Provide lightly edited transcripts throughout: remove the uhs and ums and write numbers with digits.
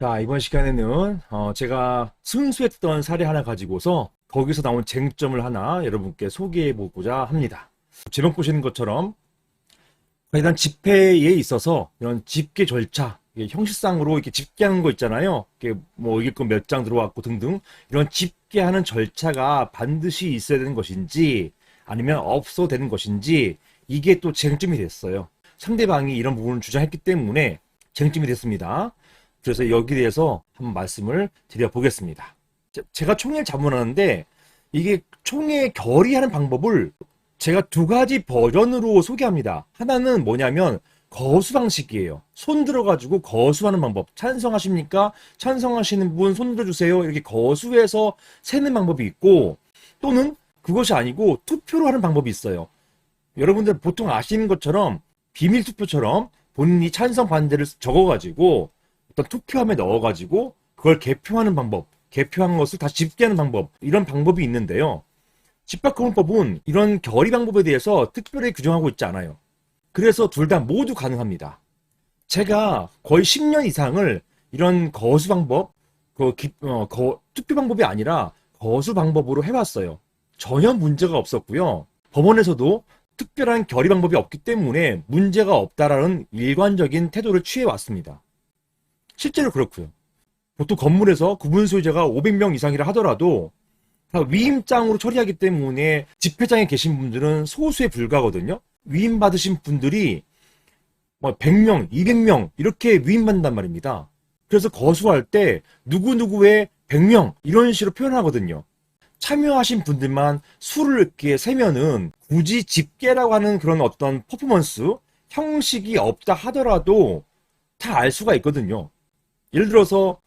자, 이번 시간에는 제가 승수했던 사례 하나 가지고서 거기서 나온 쟁점을 하나 여러분께 소개해 보고자 합니다. 제목 보시는 것처럼 일단 집회에 있어서 이런 집계 절차, 이게 형식상으로 이렇게 집계하는 거 있잖아요. 이게 뭐 이게 몇 장 들어왔고 등등 이런 집계하는 절차가 반드시 있어야 되는 것인지 아니면 없어도 되는 것인지 이게 또 쟁점이 됐어요. 상대방이 이런 부분을 주장했기 때문에 쟁점이 됐습니다. 그래서 여기에 대해서 한번 말씀을 드려보겠습니다. 제가 총회를 자문하는데 이게 총회 결의하는 방법을 제가 두 가지 버전으로 소개합니다. 하나는 뭐냐면 거수 방식이에요. 손 들어가지고 거수하는 방법. 찬성하십니까? 찬성하시는 분 손 들어주세요. 이렇게 거수해서 세는 방법이 있고, 또는 그것이 아니고 투표로 하는 방법이 있어요. 여러분들 보통 아시는 것처럼 비밀 투표처럼 본인이 찬성 반대를 적어가지고 어떤 투표함에 넣어가지고 그걸 개표하는 방법, 개표한 것을 다시 집계하는 방법, 이런 방법이 있는데요. 집합금융법은 이런 결의 방법에 대해서 특별히 규정하고 있지 않아요. 그래서 둘 다 모두 가능합니다. 제가 거의 10년 이상을 이런 거수 방법, 투표 방법이 아니라 거수 방법으로 해왔어요. 전혀 문제가 없었고요. 법원에서도 특별한 결의 방법이 없기 때문에 문제가 없다라는 일관적인 태도를 취해왔습니다. 실제로 그렇고요. 보통 건물에서 구분 소유자가 500명 이상이라 하더라도 다 위임장으로 처리하기 때문에 집회장에 계신 분들은 소수에 불과하거든요. 위임받으신 분들이 100명, 200명 이렇게 위임받는단 말입니다. 그래서 거수할 때 누구누구의 100명 이런 식으로 표현하거든요. 참여하신 분들만 수를 이렇게 세면은 굳이 집계라고 하는 그런 어떤 퍼포먼스 형식이 없다 하더라도 다 알 수가 있거든요. 예를 들어서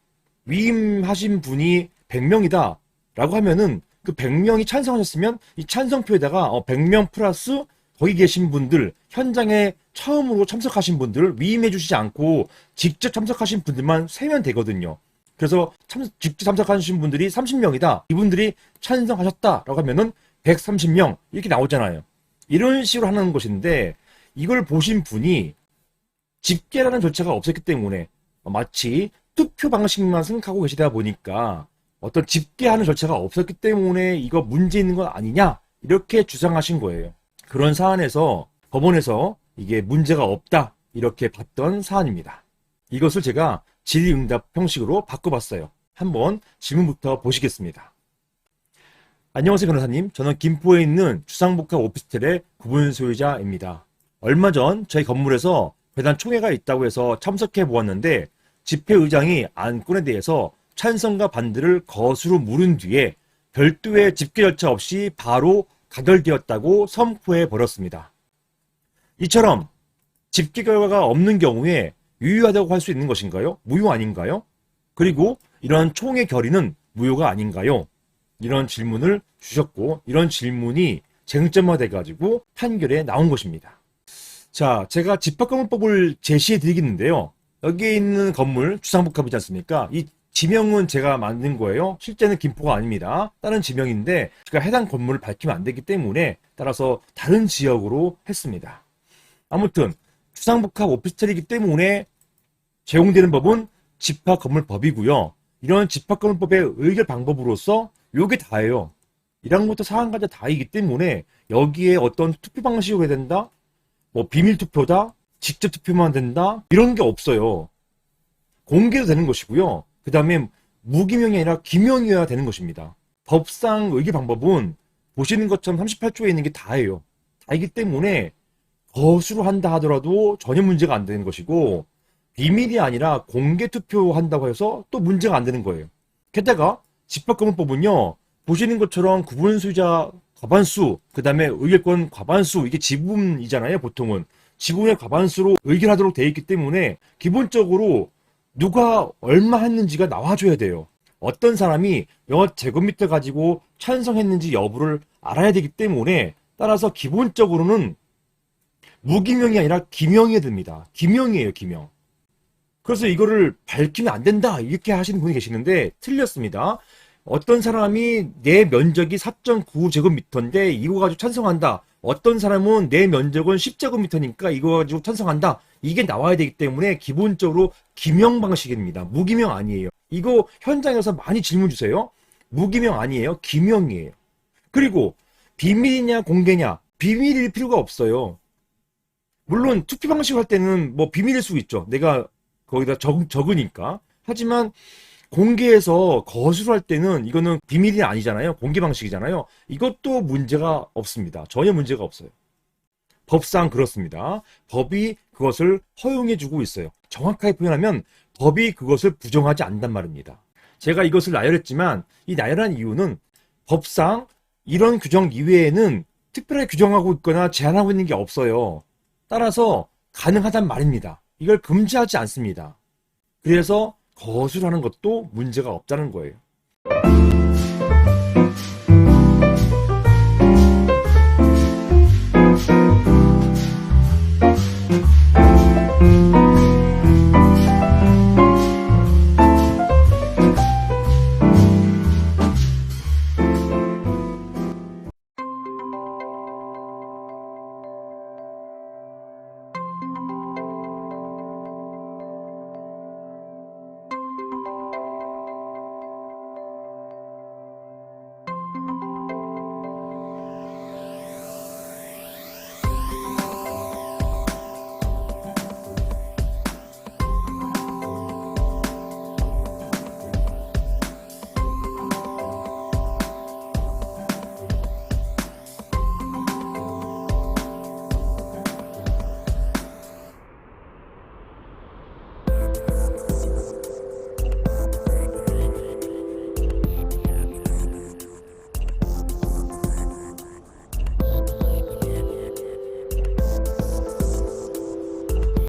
위임하신 분이 100명이다 라고 하면은 그 100명이 찬성하셨으면 이 찬성표에다가 100명 플러스 거기 계신 분들, 현장에 처음으로 참석하신 분들, 위임해 주시지 않고 직접 참석하신 분들만 세면 되거든요. 그래서 직접 참석하신 분들이 30명이다. 이분들이 찬성하셨다라고 하면은 130명 이렇게 나오잖아요. 이런 식으로 하는 것인데 이걸 보신 분이 집계라는 절차가 없었기 때문에 마치 투표 방식만 생각하고 계시다 보니까 어떤 집계하는 절차가 없었기 때문에 이거 문제 있는 건 아니냐 이렇게 주장하신 거예요. 그런 사안에서 법원에서 이게 문제가 없다 이렇게 봤던 사안입니다. 이것을 제가 질의응답 형식으로 바꿔봤어요. 한번 질문부터 보시겠습니다. 안녕하세요 변호사님. 저는 김포에 있는 주상복합 오피스텔의 구분 소유자입니다. 얼마 전 저희 건물에서 배당 총회가 있다고 해서 참석해 보았는데 집회의장이 안건에 대해서 찬성과 반대를 거수로 물은 뒤에 별도의 집계 절차 없이 바로 가결되었다고 선포해 버렸습니다. 이처럼 집계 결과가 없는 경우에 유효하다고 할 수 있는 것인가요? 무효 아닌가요? 그리고 이런 총회 결의는 무효가 아닌가요? 이런 질문을 주셨고 이런 질문이 쟁점화돼가지고 판결에 나온 것입니다. 자, 제가 집합건물법을 제시해 드리겠는데요. 여기에 있는 건물 주상복합이지 않습니까? 이 지명은 제가 만든 거예요. 실제는 김포가 아닙니다. 다른 지명인데 제가 해당 건물을 밝히면 안 되기 때문에 따라서 다른 지역으로 했습니다. 아무튼 주상복합 오피스텔이기 때문에 제공되는 법은 집합건물법이고요. 이런 집합건물법의 의결 방법으로서 요게 다예요. 1항부터 4항까지 다이기 때문에 여기에 어떤 투표 방식으로 해야 된다? 뭐 비밀 투표다? 직접 투표만 된다? 이런 게 없어요. 공개도 되는 것이고요. 그 다음에 무기명이 아니라 기명이어야 되는 것입니다. 법상 의결 방법은 보시는 것처럼 38조에 있는 게 다예요. 다이기 때문에 거수로 한다 하더라도 전혀 문제가 안 되는 것이고 비밀이 아니라 공개 투표한다고 해서 또 문제가 안 되는 거예요. 게다가 집합건물법은요. 보시는 것처럼 구분 소유자 과반수, 그 다음에 의결권 과반수, 이게 지분이잖아요. 보통은. 지분의 과반수로 의결하도록 되어 있기 때문에 기본적으로 누가 얼마 했는지가 나와줘야 돼요. 어떤 사람이 몇 제곱미터 가지고 찬성했는지 여부를 알아야 되기 때문에 따라서 기본적으로는 무기명이 아니라 기명이어야 됩니다. 기명이에요, 기명. 그래서 이거를 밝히면 안 된다 이렇게 하시는 분이 계시는데 틀렸습니다. 어떤 사람이 내 면적이 4.9제곱미터인데 이거 가지고 찬성한다. 어떤 사람은 내 면적은 10제곱미터니까 이거 가지고 찬성한다. 이게 나와야 되기 때문에 기본적으로 기명 방식입니다. 무기명 아니에요. 이거 현장에서 많이 질문 주세요. 무기명 아니에요. 기명이에요. 그리고 비밀이냐 공개냐, 비밀일 필요가 없어요. 물론 투표 방식 할 때는 뭐 비밀일 수 있죠. 내가 거기다 적으니까. 하지만 공개해서 거수할 때는 이거는 비밀이 아니잖아요. 공개 방식이잖아요. 이것도 문제가 없습니다. 전혀 문제가 없어요. 법상 그렇습니다. 법이 그것을 허용해주고 있어요. 정확하게 표현하면 법이 그것을 부정하지 않는단 말입니다. 제가 이것을 나열했지만 이 나열한 이유는 법상 이런 규정 이외에는 특별하게 규정하고 있거나 제한하고 있는 게 없어요. 따라서 가능하단 말입니다. 이걸 금지하지 않습니다. 그래서 거수를 하는 것도 문제가 없다는 거예요.